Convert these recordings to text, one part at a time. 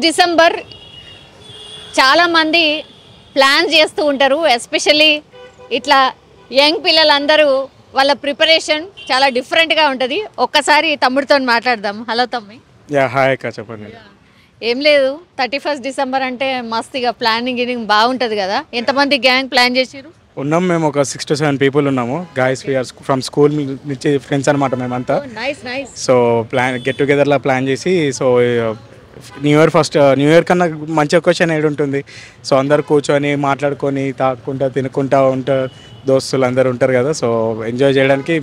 December చాలామంది plan చేస్తూ ఉంటారు. ఎస్పెషల్లీ ఇట్లా యంగ్ పిల్లలందరూ వాళ్ళ ప్రిపరేషన్ చాలా డిఫరెంట్గా ఉంటుంది. ఒక్కసారి తమ్ముడితో మాట్లాడదాం. హలో తమ్మి. హాయ్ అక్క, చెప్పండి. ఏం లేదు, 31 డిసెంబర్ అంటే మస్తుగా ప్లానింగ్ బాగుంటుంది కదా. ఎంతమంది గ్యాంగ్ ప్లాన్ చేసిరు? ఉన్నాం మేము ఒక 6 to 7 people ఉన్నాము. గాయస్ వీఆర్ ఫ్రమ్ స్కూల్ నుంచి ఫ్రెండ్స్ అనమాట మేమంతా. సో గెట్ టుగెదర్లా ప్లాన్ చేసి, సో న్యూ ఇయర్ కన్నా మంచి ఒకేషన్ ఏడు ఉంటుంది. సో అందరు కూర్చొని మాట్లాడుకొని తాకుంటా తినుకుంటా ఉంటారు, దోస్తులు అందరు ఉంటారు కదా. సో ఎంజాయ్ చేయడానికి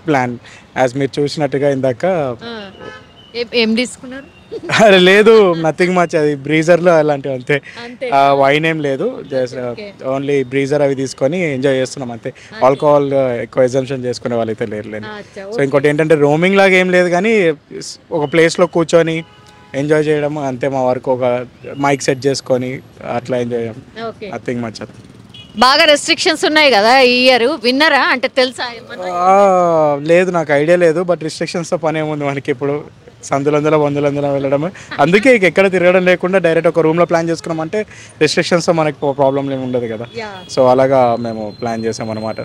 ప్లాన్. యాజ్ మీరు చూసినట్టుగా ఇందాక ఏం తీసుకున్నారు? లేదు, నథింగ్ మచ్. అది బ్రీజర్లో అలాంటివి అంతే. వైన్ ఏం లేదు, జస్ట్ ఓన్లీ బ్రీజర్ అవి తీసుకొని ఎంజాయ్ చేస్తున్నాం అంతే. ఆల్కహాల్ ఎక్కువ ఎగ్జంప్షన్ చేసుకునే వాళ్ళైతే లేరు. సో ఇంకోటి ఏంటంటే రోమింగ్ లాగా ఏం లేదు, కానీ ఒక ప్లేస్లో కూర్చొని ఎంజాయ్ చేయడం అంతే. మా వరకు ఒక మైక్ సెట్ చేసుకొని అట్లా ఎంజాయ్ చేయడం, నథింగ్ మచ్. బాగా రెస్ట్రిక్షన్స్ ఉన్నాయి కదా ఈ ఇయర్, విన్నరా అంటే తెలుసా? లేదు, నాకు ఐడియా లేదు. బట్ రిస్ట్రిక్షన్స్తో పని ఏముంది మనకి ఇప్పుడు, సందులందులో వందులందులో వెళ్ళడమే. అందుకే ఎక్కడ తిరగడం లేకుండా డైరెక్ట్ ఒక రూమ్లో ప్లాన్ చేసుకున్నాం అంటే రిస్ట్రిక్షన్స్తో మనకి ప్రాబ్లం ఏమి ఉండదు కదా. సో అలాగా మేము ప్లాన్ చేసాం అనమాట.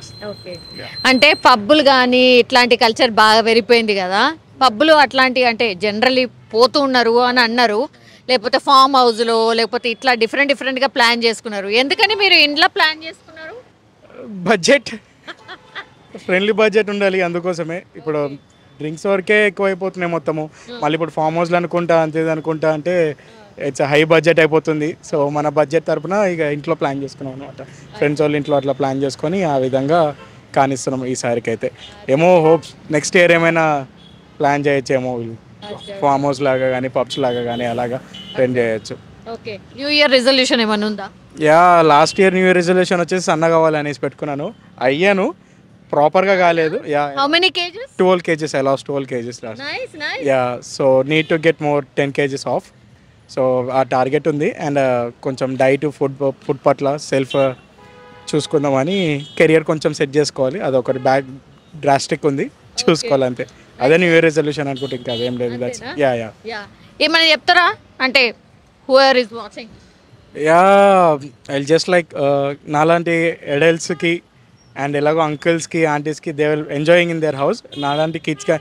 అంటే పబ్బులు కానీ ఇట్లాంటి కల్చర్ బాగా పెరిగిపోయింది కదా. పబ్బులు అట్లాంటివి అంటే జనరల్లీ పోతూ ఉన్నారు అని అన్నారు, లేకపోతే ఫామ్ హౌస్లో లేకపోతే ఇట్లా డిఫరెంట్గా ప్లాన్ చేసుకున్నారు. ఎందుకని మీరు ఇంట్లో ప్లాన్ చేసుకున్నారు? బడ్జెట్, ఫ్రెండ్లీ బడ్జెట్ ఉండాలి, అందుకోసమే. ఇప్పుడు డ్రింక్స్ వరకే ఎక్కువైపోతున్నాయి మొత్తము. మళ్ళీ ఇప్పుడు ఫామ్ హౌస్లో అనుకుంటా అంతేది అనుకుంటా అంటే ఇట్స్ హై బడ్జెట్ అయిపోతుంది. సో మన బడ్జెట్ తరపున ఇక ఇంట్లో ప్లాన్ చేసుకున్నాం అనమాట. ఫ్రెండ్స్ వాళ్ళు ఇంట్లో అట్లా ప్లాన్ చేసుకొని ఆ విధంగా కానిస్తున్నాం ఈసారికి అయితే. ఏమో హోప్స్ నెక్స్ట్ ఇయర్ ఏమైనా ప్లాన్ చేయొచ్చేమో, ఫామ్ హౌస్ లాగా కానీ పబ్స్ లాగా కానీ అలాగా ప్లాన్ చేయొచ్చు. ఓకే, న్యూ ఇయర్ రిజల్యూషన్ ఏమైనా ఉందా? Last year new year resolution వచ్చేసి సన్న కావాలనేసి పెట్టుకున్నాను. అయ్యాను, ప్రాపర్గా కాలేదు. 12 kgs. I lost 12 kgs last. So need to get more 10 kgs off. So ఆ టార్గెట్ ఉంది. అండ్ కొంచెం డైట్ ఫుడ్ పట్ల సెల్ఫ్ చూసుకుందామని, కెరియర్ కొంచెం సెట్ చేసుకోవాలి. అదొకటి బ్యాక్ డ్రాస్టిక్ ఉంది, చూసుకోవాలి అంతే. అదే న్యూ ఇయర్ రెజల్యూషన్ అనుకుంటే ఇంకా అదేం లేదు. ఏమైనా చెప్తారా అంటే whoever is watching? I just like నాలాంటి అడల్ట్స్కి అండ్ ఎలాగో అంకుల్స్కి ఆంటీస్కి they will enjoying in their house. నాలాంటి కిడ్స్గా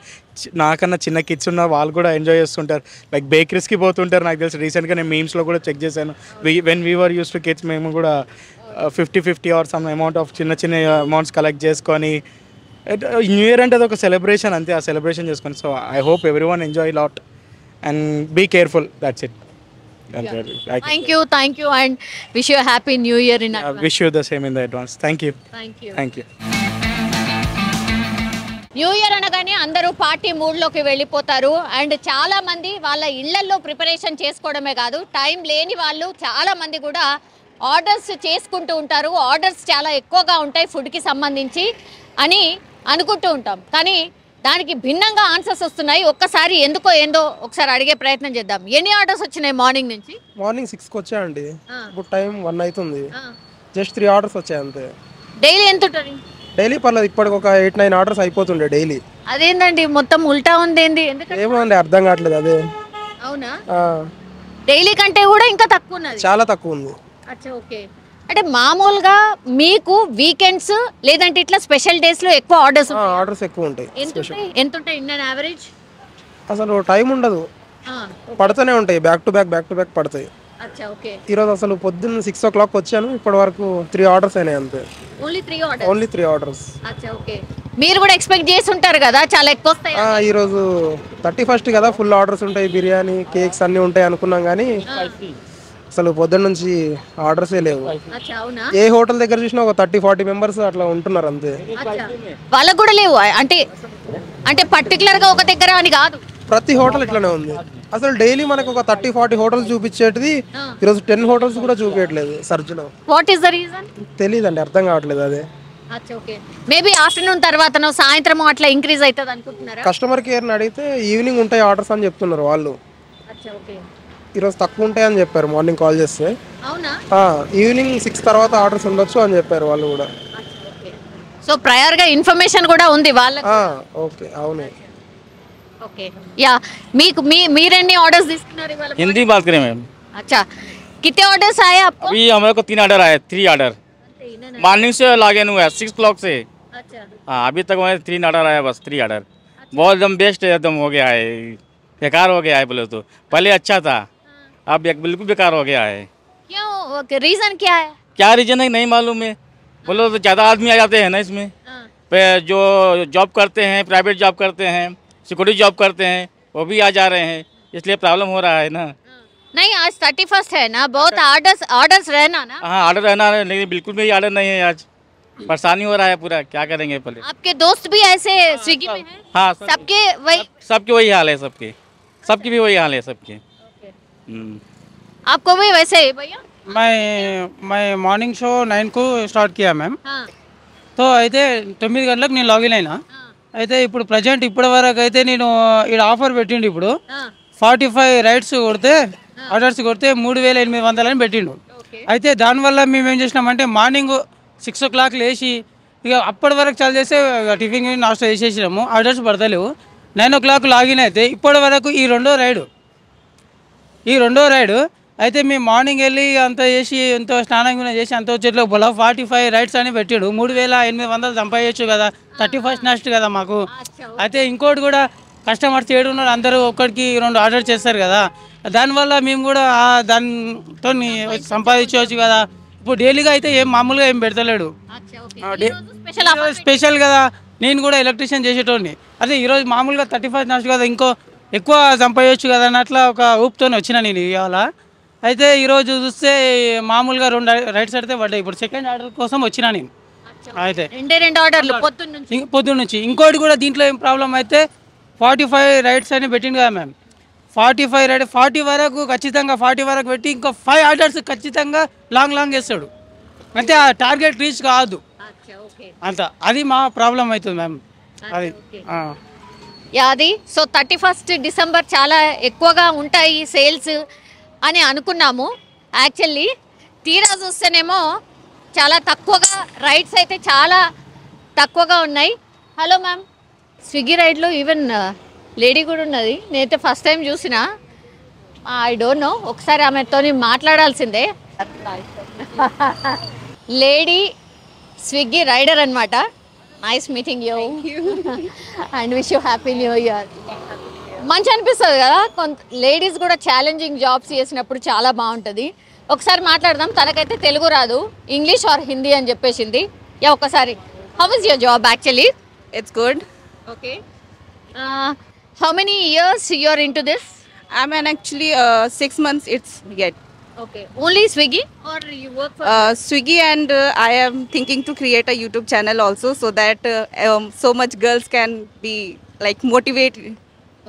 నాకన్నా చిన్న కిడ్స్ ఉన్న వాళ్ళు కూడా ఎంజాయ్ చేస్తుంటారు. లైక్ బేకరీస్కి పోతుంటారు. నాకు తెలిసి రీసెంట్గా నేను మీమ్స్లో కూడా చెక్ చేశాను. When we are use to kids మేము కూడా 50-50 ఆర్ సమ్ అమౌంట్ ఆఫ్ చిన్న అమౌంట్స్ కలెక్ట్ చేసుకొని, న్యూ ఇయర్ అంటే అది ఒక సెలబ్రేషన్ అంతే, ఆ సెలబ్రేషన్ చేసుకొని. So I hope everyone enjoy lot and be careful, that's it. Thank you and wish you a happy new year in advance. Wish you the same in the advance. Thank you. New year అనగానే అందరూ party మూడ్లోకి వెళ్ళిపోతారు. And చాలా మంది వాళ్ళ ఇళ్లల్లో preparation చేసుకోవడమే కాదు, time లేని వాళ్ళు చాలా మంది కూడా ఆర్డర్స్ చేసుకుంటూ ఉంటారు. ఆర్డర్స్ చాలా ఎక్కువగా ఉంటాయి ఫుడ్కి సంబంధించి అని అనుకుంటూ ఉంటాం, కానీ దానికి భిన్నంగా ఆన్సర్స్ వస్తున్నాయి. ఒక్కసారి ఎందుకో ఏందో ఒకసారి అడిగే ప్రయత్నం చేద్దాం. ఎన్ని ఆర్డర్స్ వచ్చినాయి మార్నింగ్ నుంచి? మార్నింగ్ 6కి వచ్చాయండి. ఇప్పుడు టైం 1 అవుతుంది. జస్ట్ 3 ఆర్డర్స్ వచ్చాయి అంతే. డైలీ ఎంత ఉంటుంది? డైలీ పర్లేదు, ఇప్పటికి ఒక 8-9 ఆర్డర్స్ అయిపోతుండే డైలీ. అదేందండి మొత్తం ఉల్టా ఉంది? ఏమో అండి, అర్థం కావట్లేదు అదే. అవునా? డైలీ కంటే కూడా ఇంకా తక్కువ ఉన్నది? చాలా తక్కువ ఉంది. అచ్చా, ఓకే. అంటే మామూలుగా మీకు వీకెండ్స్ లేదంటే ఇట్లా స్పెషల్ డేస్ లో ఎక్కువ ఆర్డర్స్ ఎక్కువ ఉంటాయి. ఎంత ఉంటాయి ఇన్ యావరేజ్? అసలు టైం ఉండదు, పడుతూనే ఉంటాయి, బ్యాక్ టు బ్యాక్ పడతాయి. అచ్చా, ఓకే. ఈరోజు అసలు పొద్దున్న 6 o'clock వచ్చాను, ఇప్పటి వరకు 3 ఆర్డర్స్ అయినాయి అంతే. Only 3 orders. అచ్చా, ఓకే. మీరు కూడా ఎక్స్పెక్ట్ చేసి ఉంటారు కదా చాలా ఎక్కువ వస్తాయి? ఈరోజు 31st కదా, ఫుల్ ఆర్డర్స్ ఉంటాయి, బిర్యానీ కేక్స్ అన్నీ ఉంటాయి అనుకున్నాం, కానీ అసలు పొద్దున్న నుంచి ఆర్డర్సే లేవు. ఏ హోటల్ దగ్గర చూసినా ఒక 30-40 మెంబర్స్ అట్లా ఉంటున్నారు అంతే. వాళ్ళకు కూడా లేవు అంటే పర్టికులర్ గా ఒక దగ్గర అని కాదు, ప్రతి హోటల్ ఇట్లానే ఉంది. అసలు డైలీ మనకు ఒక 30-40 హోటల్స్ చూపించేది ఈరోజు 10 హోటల్స్ కూడా చూపించట్లేదు సర్జ్లో. What is the reason? తెలియదండి, అర్థం కావట్లేదు అదే. మేబీ ఆఫ్టర్నూన్ తర్వాత సాయంత్రం అట్లా ఇంక్రీజ్ అవుతుంది అనుకుంటున్నారా? కస్టమర్ కేర్ని అడిగితే ఈవినింగ్ ఉంటాయి ఆర్డర్స్ అని చెప్తున్నారు వాళ్ళు. ఈరోజు తక్కువ ఉంటాయి అని చెప్పారు మార్నింగ్ కాల్ చేస్తే. ఈవినింగ్ 6 తర్వాత ఆర్డర్స్ ఉండొచ్చు అని చెప్పారు వాళ్ళు కూడా. సో ప్రయర్ గా ఇన్ఫర్మేషన్ కూడా ఉంది వాళ్ళకి. ఓకే, అవును. Okay, yeah. మీకు మీరెన్ని ఆర్డర్స్ తీసుకున్నారు ఇవాళ? హిందీ బాత్ కరే మేడం. अच्छा, कितने ऑर्डर्स आए आपको? अभी हमारे को 3 ऑर्डर आए, 3 ऑर्डर मॉर्निंग से लॉगिन हुआ है 6 o'clock से। अच्छा, हाँ अभी तक हमारे 3 ऑर्डर आया, बस 3 ऑर्डर। बहुत एकदम बेस्ट एकदम हो गया है, बेकार हो गया है बोले तो। पहले अच्छा था, अब बिल्कुल बेकार हो गया है। क्यों, रीजन क्या है? क्या रीजन है नहीं मालूम है, बोलो तो ज़्यादा आदमी आ जाते हैं ना इसमें। पे जो जॉब करते हैं, प्राइवेट जॉब करते हैं, सिक्योरिटी जॉब करते हैं, वो भी आ जा रहे हैं, इसलिए प्रॉब्लम हो रहा है ना। नहीं, आज 31st है ना, बहुत ऑर्डर्स रहना ना। हाँ ऑर्डर रहना है, लेकिन बिल्कुल भी ऑर्डर नहीं है आज, परेशानी हो रहा है पूरा, क्या करेंगे पहले। आपके दोस्त भी ऐसे स्विगी में हैं? हाँ सबके वही, सबके वही हाल है, सबकी भी वही हाल है सबके। आपको भी वैसे ही भैया? मैं మార్నింగ్ షో 9కు స్టార్ట్ किया मैम। हाँ, तो అయితే 9 గంటలకు నేను లాగిన్ అయినా। అయితే ఇప్పుడు ప్రజెంట్ ఇప్పటి వరకు అయితే నేను ఇక్కడ ఆఫర్ పెట్టిండు, ఇప్పుడు हाँ, 45 రైడ్స్ కొడితే ఆర్డర్స్ కొడితే 3800 అని పెట్టిండు। అయితే దానివల్ల మేము ఏం చేసినామంటే మార్నింగ్ 6 o'clock లేచి ఇక అప్పటి వరకు చాలు చేస్తే టిఫిన్ నాస్టా చేసేసినాము, ఆర్డర్స్ పడతలేవు। 9 o'clock లాగిన్ అయితే ఇప్పటి వరకు ఈ రెండో రైడు అయితే మేము మార్నింగ్ వెళ్ళి అంత చేసి ఎంతో స్నానం చేసి అంత వచ్చేట్లో బొల 45 రైడ్స్ అని పెట్టాడు। 3800 సంపాదించచ్చు కదా, 31st నెక్స్ట్ కదా మాకు। అయితే ఇంకోటి కూడా కస్టమర్స్ ఏడున్నారు, అందరూ ఒక్కడికి 2 ఆర్డర్ చేస్తారు కదా, దానివల్ల మేము కూడా దానితో సంపాదించవచ్చు కదా। ఇప్పుడు డైలీగా అయితే ఏం మామూలుగా ఏం పెడతలేడు, స్పెషల్ కదా। నేను కూడా ఎలక్ట్రీషియన్ చేసేటోడిని, అదే ఈరోజు మామూలుగా 31st నెక్స్ట్ కదా, ఇంకో ఎక్కువ సంపాదించవచ్చు కదా అన్నట్ల ఒక ఊపుతో వచ్చిన నేను ఇవాళ। అయితే ఈరోజు చూస్తే మామూలుగా 2 రైడ్స్ అడితే పడ్డాయి, ఇప్పుడు సెకండ్ ఆర్డర్ కోసం వచ్చినా నేను। అయితే 2 ఆర్డర్లు పొద్దున్న నుంచి ఇంకోటి కూడా దీంట్లో ఏం ప్రాబ్లం అయితే 45 రైడ్స్ అని పెట్టింది కదా మ్యామ్, 45 రైడ్ 40 వరకు ఖచ్చితంగా 40 వరకు పెట్టి ఇంకో 5 ఆర్డర్స్ ఖచ్చితంగా లాంగ్ వేస్తాడు, అంటే ఆ టార్గెట్ రీచ్ కాదు అంత, అది మా ప్రాబ్లం అవుతుంది మ్యామ్ అది। యాది సో 31st డిసెంబర్ చాలా ఎక్కువగా ఉంటాయి సేల్స్ అని అనుకున్నాము, యాక్చువల్లీ తీరా చూస్తేనేమో చాలా తక్కువగా రైడ్స్ అయితే చాలా తక్కువగా ఉన్నాయి। హలో మ్యామ్, స్విగ్గీ రైడ్లో ఈవెన్ లేడీ కూడా ఉన్నది, నేనైతే ఫస్ట్ టైం చూసిన, ఐ డోంట్ నో, ఒకసారి ఆమెతో మాట్లాడాల్సిందే। లేడీ స్విగ్గీ రైడర్ అనమాట। Nice meeting you and wish you happy new year. మంచి అనిపిస్తుంది కదా, కొంత లేడీస్ కూడా ఛాలెంజింగ్ జాబ్స్ చేసినప్పుడు చాలా బాగుంటుంది। ఒకసారి మాట్లాడదాం, తనకైతే తెలుగు రాదు, ఇంగ్లీష్ ఆర్ హిందీ అని చెప్పేసింది। యా ఒకసారి, how is your job actually? It's good. Okay. How many years you are into this? I'm an actually 6 months it's yet. Okay. Only Swiggy or you work for? Swiggy and I am thinking to create a YouTube channel also so that so much girls can be like motivate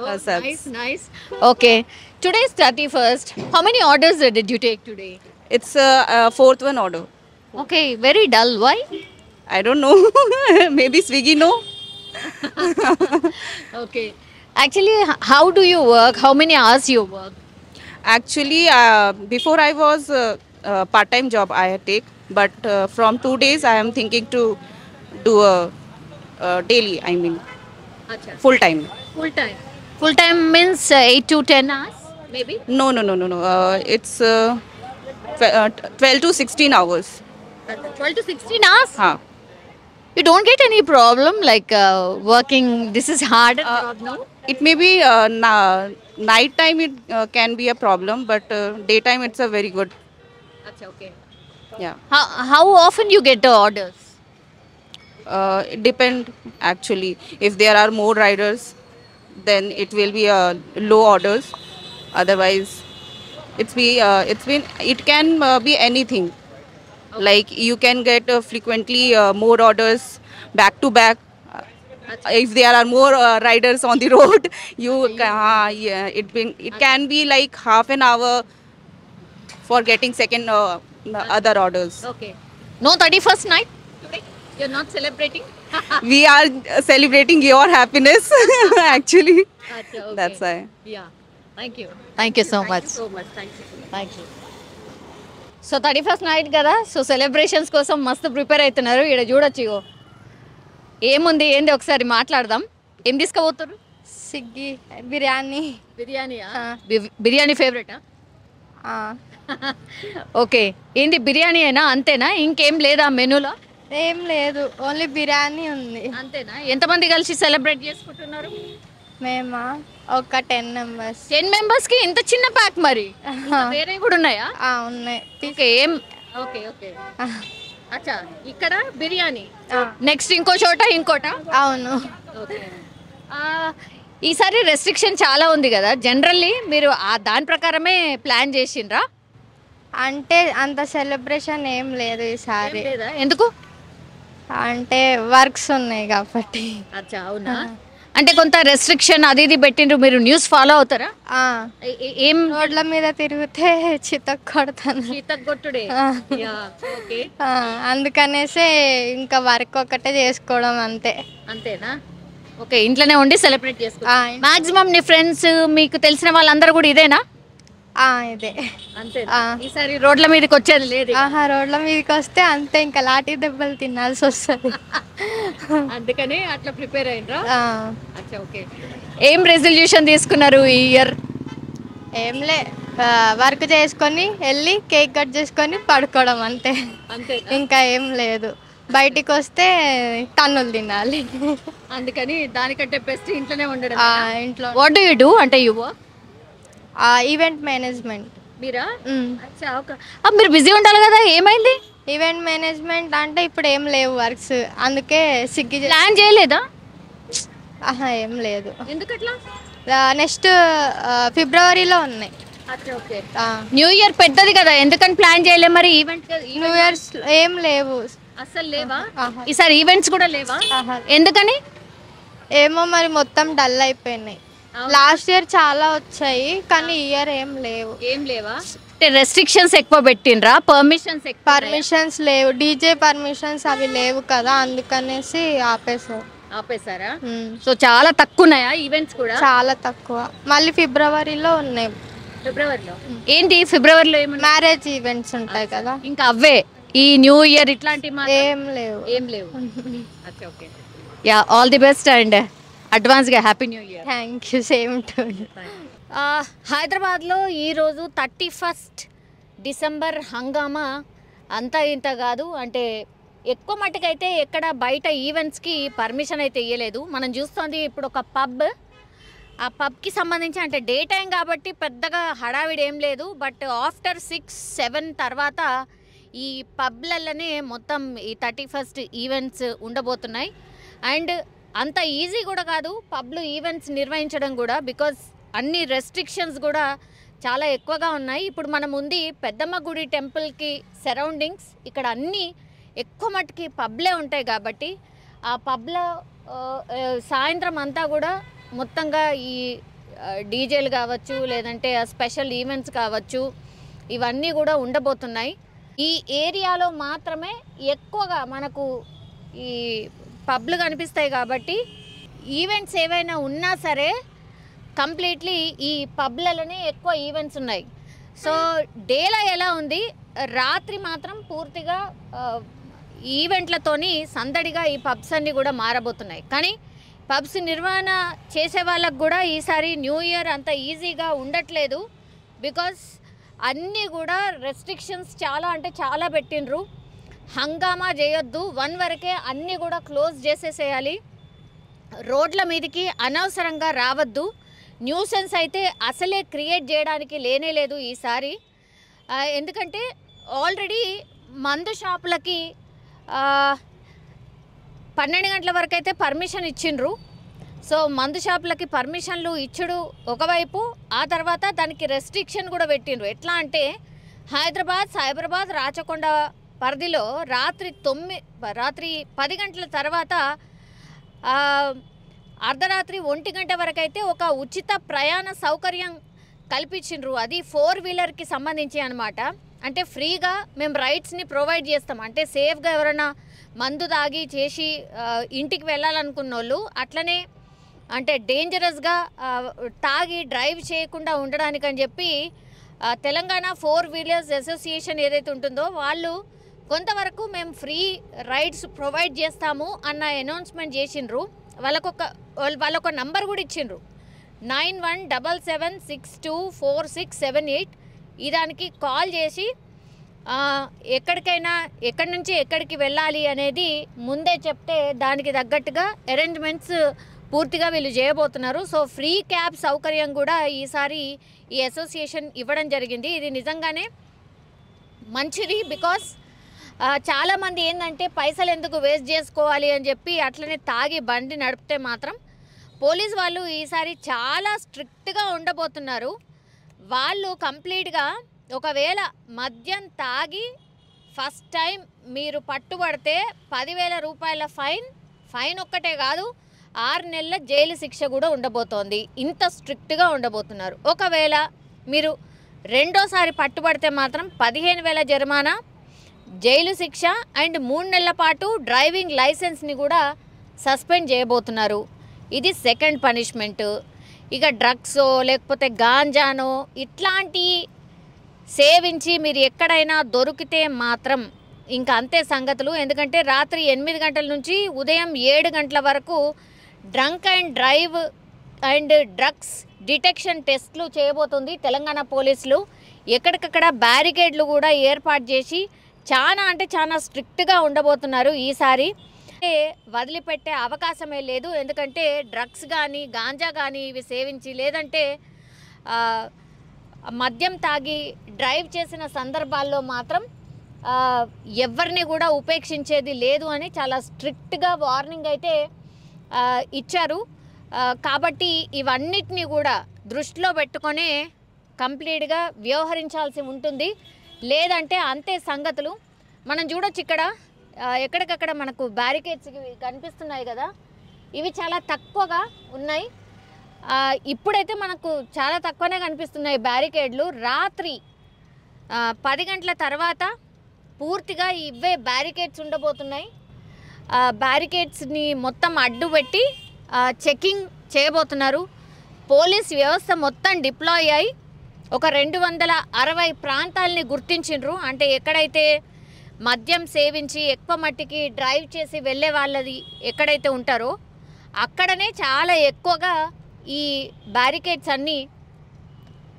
ourselves. Nice. Okay. Today is 31st. How many orders did you take today? It's fourth one order. Okay. Very dull. Why? I don't know. Maybe Swiggy no. Okay. Actually, how do you work? How many hours you work? Actually, before I was part-time job I take, but from 2 days I am thinking to do a daily. I mean, full time. Full time means 8 to 10 hours, maybe. No. It's 12 to 16 hours. 12 to 16 hours. Huh. You don't get any problem like working. This is harder job, no? It may be night time. It can be a problem, but daytime it's a very good. Okay. Yeah. How often you get the orders? It depend actually. If there are more riders, then it will be low orders. Otherwise, it can be anything. Like you can get frequently more orders back to back. If there are more riders on the road, it can be like half an hour for getting second other orders. Okay. No 31st night today? You're not celebrating? We are celebrating your happiness actually. Okay. That's why. Yeah. Thank you so much. Thank you. So 31st night కదా, so celebrations కోసం మస్తు prepare అవుతున్నారు. ఇక్కడ చూడొచ్చు, ఇగో ఏముంది ఏంది ఒకసారి మాట్లాడదాం. ఏం తీసుకోబోతున్నారు? స్విగ్గీ బిర్యానీ. బిర్యానీ ఫేవరెటా? ఓకే, ఏంటి బిర్యానీ అయినా అంతేనా, ఇంకేం లేదా మెనూలో? ఏం లేదు, ఓన్లీ బిర్యానీ ఉంది. అంతేనా? ఎంతమంది కలిసి సెలబ్రేట్ చేసుకుంటున్నారు? మేమా ఒక 10 members. 10 మెంబర్స్కి ఇంత చిన్న ప్యాక్ మరి? ఇంకా వేరే కూడా ఉన్నాయా? ఉన్నాయి. Okay, okay okay. అచ్చా, ఇక్కడ బిర్యానీ, నెక్స్ట్ ఇంకో చోట ఇంకోట? అవును. ఈసారి రెస్ట్రిక్షన్ చాలా ఉంది కదా, జనరల్లీ మీరు దాని ప్రకారమే ప్లాన్ చేసిండ్రా? అంటే అంత సెలబ్రేషన్ ఏం లేదు ఈసారి. ఎందుకు? అంటే వర్క్స్ ఉన్నాయి కాబట్టి. అచ్చా, అవునా? అంటే కొంత రెస్ట్రిక్షన్ అది ఇది పెట్టిండ్రు, మీరు న్యూస్ ఫాలో అవుతారా? ఏం రోడ్ల మీద తిరిగితే చితక్ కొడతాను. చీతగొట్టుడే. ఓకే, అందుకనేసి ఇంకా వర్క్ ఒకటే చేసుకోవడం అంతే. అంతేనా? ఓకే, ఇంట్లోనే ఉండి సెలబ్రేట్ చేసుకో. మాక్సిమం నీ ఫ్రెండ్స్ మీకు తెలిసిన వాళ్ళందరూ కూడా ఇదేనా? ఇదే. అంతే. ఈసారి రోడ్ల మీదకి వచ్చేది లేదు? రోడ్ల మీదకి వస్తే అంతే, ఇంకా లాఠీ దెబ్బలు తినాల్సి వస్తుంది. అందుకని అట్లా ప్రిపేర్ అయినరా? అచ్చా, ఓకే. ఏం రెజల్యూషన్ తీసుకున్నారు ఈ ఇయర్? ఏంలే, వర్క్ చేసుకొని వెళ్ళి కేక్ కట్ చేసుకొని పడుకోవడం అంతే. అంతే, ఇంకా ఏం లేదు. బయటికి వస్తే టన్నులు తినాలి, అందుకని దానికంటే బెస్ట్ ఇంట్లోనే ఉండడం. ఇంట్లో. What do you do? అంటే యు వర్క్ ఈవెంట్ మేనేజ్మెంట్. మీరా? అచ్చా, ఓకే. మీరు బిజీ ఉండాలి కదా, ఏమైంది? ఈవెంట్ మేనేజ్మెంట్ అంటే ఇప్పుడు ఏం లేవు వర్క్స్, అందుకే సిగ్గి. ప్లాన్ చేయలేదా? ఏం లేదు. ఎందుకట్లా? నెక్స్ట్ ఫిబ్రవరిలో ఉన్నాయి. ఓకే. న్యూ ఇయర్ పెద్దది కదా, ఎందుకని ప్లాన్ చేయలే మరి ఈవెంట్? న్యూ ఇయర్స్ ఏం లేవు అసలు లేవా? ఈసారి ఈవెంట్స్ కూడా లేవా? ఎందుకని? ఏమో మరి, మొత్తం డల్ అయిపోయినాయి. లాస్ట్ ఇయర్ చాలా వచ్చాయి కానీ ఈ ఇయర్ ఏం లేవు. ఏం లేవా? రెస్ట్రిక్షన్స్ ఎక్కువ పెట్టిండ్రా? పర్మిషన్స్ లేవు, డీజే పర్మిషన్స్ అవి లేవు కదా, అందుకనేసి ఆపేసారా? సో చాలా తక్కువ ఉన్నాయా ఈవెంట్స్ కూడా? చాలా తక్కువ. మళ్ళీ ఫిబ్రవరిలో ఉన్నాయి. ఫిబ్రవరిలో ఏంటి? ఫిబ్రవరిలో మ్యారేజ్ ఈవెంట్స్ ఉంటాయి కదా, ఇంకా అవే. ఈ న్యూ ఇయర్ ఇట్లాంటి ఏం లేవు. Okay, yeah, all the best and అడ్వాన్స్గా happy new year. Thank you, same to you. హైదరాబాద్లో ఈరోజు 31 డిసెంబర్ హంగామా అంతా ఇంత కాదు. అంటే ఎక్కువ మట్టుకైతే ఎక్కడ బయట ఈవెంట్స్కి పర్మిషన్ అయితే ఇవ్వలేదు. మనం చూస్తుంది ఇప్పుడు ఒక పబ్, ఆ పబ్కి సంబంధించి అంటే డే టైం కాబట్టి పెద్దగా హడావిడి ఏం లేదు. బట్ ఆఫ్టర్ 6-7 తర్వాత ఈ పబ్లలోనే మొత్తం ఈ 31 ఈవెంట్స్ ఉండబోతున్నాయి. అండ్ అంత ఈజీ కూడా కాదు పబ్లు ఈవెంట్స్ నిర్వహించడం కూడా, బికాజ్ అన్ని రెస్ట్రిక్షన్స్ కూడా చాలా ఎక్కువగా ఉన్నాయి. ఇప్పుడు మనం ఉంది పెద్దమ్మ గుడి టెంపుల్కి సరౌండింగ్స్, ఇక్కడ అన్నీ ఎక్కువ మట్టుకి పబ్లే ఉంటాయి కాబట్టి ఆ పబ్లో సాయంత్రం అంతా కూడా మొత్తంగా ఈ డీజేలు కావచ్చు, లేదంటే స్పెషల్ ఈవెంట్స్ కావచ్చు, ఇవన్నీ కూడా ఉండబోతున్నాయి. ఈ ఏరియాలో మాత్రమే ఎక్కువగా మనకు ఈ పబ్లు కనిపిస్తాయి కాబట్టి ఈవెంట్స్ ఏవైనా ఉన్నా సరే కంప్లీట్లీ ఈ పబ్లలోనే ఎక్కువ ఈవెంట్స్ ఉన్నాయి. సో డేలో ఎలా ఉంది, రాత్రి మాత్రం పూర్తిగా ఈవెంట్లతోని సందడిగా ఈ పబ్స్ అన్నీ కూడా మారబోతున్నాయి. కానీ పబ్స్ నిర్వహణ చేసే వాళ్ళకు కూడా ఈసారి న్యూ ఇయర్ అంత ఈజీగా ఉండట్లేదు. బికాస్ అన్నీ కూడా రెస్ట్రిక్షన్స్ చాలా అంటే చాలా పెట్టిండ్రు. హంగామా చేయొద్దు, 1 వరకే అన్నీ కూడా క్లోజ్ చేసేసేయాలి, రోడ్ల మీదకి అనవసరంగా రావద్దు, న్యూసెన్స్ అయితే అసలే క్రియేట్ చేయడానికి లేనే లేదు ఈసారి. ఎందుకంటే ఆల్రెడీ మందు షాపులకి 12 గంటల వరకు అయితే పర్మిషన్ ఇచ్చిండ్రు. సో మందు షాపులకి పర్మిషన్లు ఇచ్చుడు ఒకవైపు, ఆ తర్వాత దానికి రెస్ట్రిక్షన్ కూడా పెట్టిండ్రు. ఎట్లా అంటే హైదరాబాద్, సైబరాబాద్, రాచకొండ పరిధిలో రాత్రి 10 గంటల తర్వాత అర్ధరాత్రి 1 గంట వరకు అయితే ఒక ఉచిత ప్రయాణ సౌకర్యం కల్పించిండ్రు. అది 4 వీలర్కి సంబంధించి అనమాట. అంటే ఫ్రీగా మేము రైడ్స్ని ప్రొవైడ్ చేస్తాం. అంటే సేఫ్గా ఎవరైనా మందు తాగి చేసి ఇంటికి వెళ్ళాలనుకున్న వాళ్ళు, అట్లనే అంటే డేంజరస్గా తాగి డ్రైవ్ చేయకుండా ఉండడానికని చెప్పి తెలంగాణ 4 వీలర్స్ అసోసియేషన్ ఏదైతే ఉంటుందో వాళ్ళు కొంతవరకు మేము ఫ్రీ రైడ్స్ ప్రొవైడ్ చేస్తాము అన్న అనౌన్స్మెంట్ చేసిండ్రు. వాళ్ళొక నంబర్ కూడా ఇచ్చిండ్రు, 9177624678. ఈ దానికి కాల్ చేసి ఎక్కడికైనా ఎక్కడి నుంచి ఎక్కడికి వెళ్ళాలి అనేది ముందే చెప్తే దానికి తగ్గట్టుగా అరేంజ్మెంట్స్ పూర్తిగా వీళ్ళు చేయబోతున్నారు. సో ఫ్రీ క్యాబ్ సౌకర్యం కూడా ఈసారి ఈ అసోసియేషన్ ఇవ్వడం జరిగింది. ఇది నిజంగానే మంచిది. బికాస్ చాలామంది ఏంటంటే పైసలు ఎందుకు వేస్ట్ చేసుకోవాలి అని చెప్పి అట్లనే తాగి బండి నడిపితే మాత్రం పోలీస్ వాళ్ళు ఈసారి చాలా స్ట్రిక్ట్గా ఉండబోతున్నారు. వాళ్ళు కంప్లీట్గా ఒకవేళ మద్యం తాగి ఫస్ట్ టైం మీరు పట్టుబడితే 10,000 రూపాయల ఫైన్ ఒక్కటే కాదు 6 నెలల జైలు శిక్ష కూడా ఉండబోతోంది. ఇంత స్ట్రిక్ట్గా ఉండబోతున్నారు. ఒకవేళ మీరు రెండోసారి పట్టుబడితే మాత్రం 15,000 జరిమానా, జైలు శిక్ష అండ్ 3 నెలల పాటు డ్రైవింగ్ లైసెన్స్ని కూడా సస్పెండ్ చేయబోతున్నారు. ఇది సెకండ్ పనిష్మెంట్. ఇక డ్రగ్సో లేకపోతే గాంజానో ఇట్లాంటి సేవించి మీరు ఎక్కడైనా దొరికితే మాత్రం ఇంకా అంతే సంగతులు. ఎందుకంటే రాత్రి 8 గంటల నుంచి ఉదయం 7 గంటల వరకు drunk and drive and drugs detection టెస్ట్లు చేయబోతుంది తెలంగాణ పోలీసులు. ఎక్కడికక్కడ బ్యారికేడ్లు కూడా ఏర్పాటు చేసి చాలా స్ట్రిక్ట్గా ఉండబోతున్నారు. ఈసారి వదిలిపెట్టే అవకాశమే లేదు. ఎందుకంటే డ్రగ్స్ కానీ గాంజా కానీ ఇవి సేవించి లేదంటే మద్యం తాగి డ్రైవ్ చేసిన సందర్భాల్లో మాత్రం ఎవరిని కూడా ఉపేక్షించేది లేదు అని చాలా స్ట్రిక్ట్గా వార్నింగ్ అయితే ఇచ్చారు. కాబట్టి ఇవన్నిటినీ కూడా దృష్టిలో పెట్టుకొని కంప్లీట్గా వ్యవహరించాల్సి ఉంటుంది. లేదంటే అంతే సంగతులు. మనం చూడొచ్చు ఇక్కడ ఎక్కడికక్కడ మనకు బ్యారికేడ్స్ కనిపిస్తున్నాయి కదా, ఇవి చాలా తక్కువగా ఉన్నాయి. ఇప్పుడైతే మనకు చాలా తక్కువనే కనిపిస్తున్నాయి బ్యారికేడ్లు. రాత్రి 10 గంటల తర్వాత పూర్తిగా ఇవే బ్యారికేడ్స్ ఉండబోతున్నాయి. బ్యారికేడ్స్ని మొత్తం అడ్డు పెట్టి చెకింగ్ చేయబోతున్నారు. పోలీస్ వ్యవస్థ మొత్తం డిప్లాయ్ అయ్యి ఒక 260 ప్రాంతాలని గుర్తించిండ్రు. అంటే ఎక్కడైతే మద్యం సేవించి ఎక్కువ మట్టికి డ్రైవ్ చేసి వెళ్ళే వాళ్ళది ఎక్కడైతే ఉంటారో అక్కడనే చాలా ఎక్కువగా ఈ బ్యారికేడ్స్ అన్నీ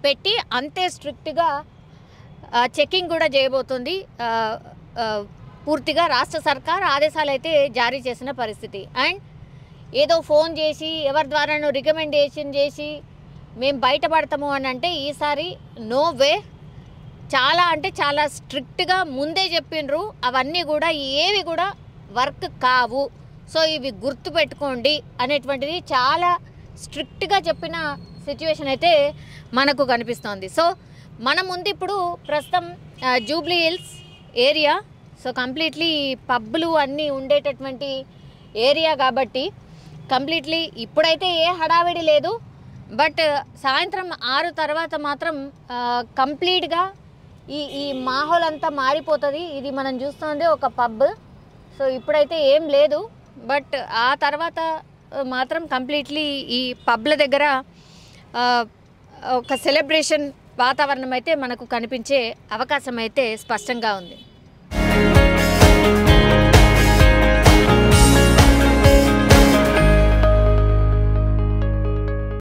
పెట్టి అంతే స్ట్రిక్ట్గా చెకింగ్ కూడా చేయబోతుంది. పూర్తిగా రాష్ట్ర సర్కార్ ఆదేశాలు అయితే జారీ చేసిన పరిస్థితి. అండ్ ఏదో ఫోన్ చేసి ఎవరి ద్వారానో రికమెండేషన్ చేసి మేము బయటపడతాము అని అంటే ఈసారి నో వే. చాలా స్ట్రిక్ట్గా ముందే చెప్పిండ్రు. అవన్నీ కూడా ఏవి కూడా వర్క్ కావు. సో ఇవి గుర్తుపెట్టుకోండి అనేటువంటిది చాలా స్ట్రిక్ట్గా చెప్పిన సిచ్యువేషన్ అయితే మనకు కనిపిస్తోంది. సో మన ముందు ఇప్పుడు ప్రస్తుతం Jubilee Hills area. So completely పబ్బులు అన్నీ ఉండేటటువంటి ఏరియా కాబట్టి కంప్లీట్లీ ఇప్పుడైతే ఏ హడావిడి లేదు. బట్ సాయంత్రం 6 తర్వాత మాత్రం కంప్లీట్గా ఈ మాహోల్ అంతా మారిపోతుంది. ఇది మనం చూస్తుంది ఒక పబ్. సో ఇప్పుడైతే ఏం లేదు. బట్ ఆ తర్వాత మాత్రం కంప్లీట్లీ ఈ పబ్ల దగ్గర ఒక సెలబ్రేషన్ వాతావరణం అయితే మనకు కనిపించే అవకాశం అయితే స్పష్టంగా ఉంది.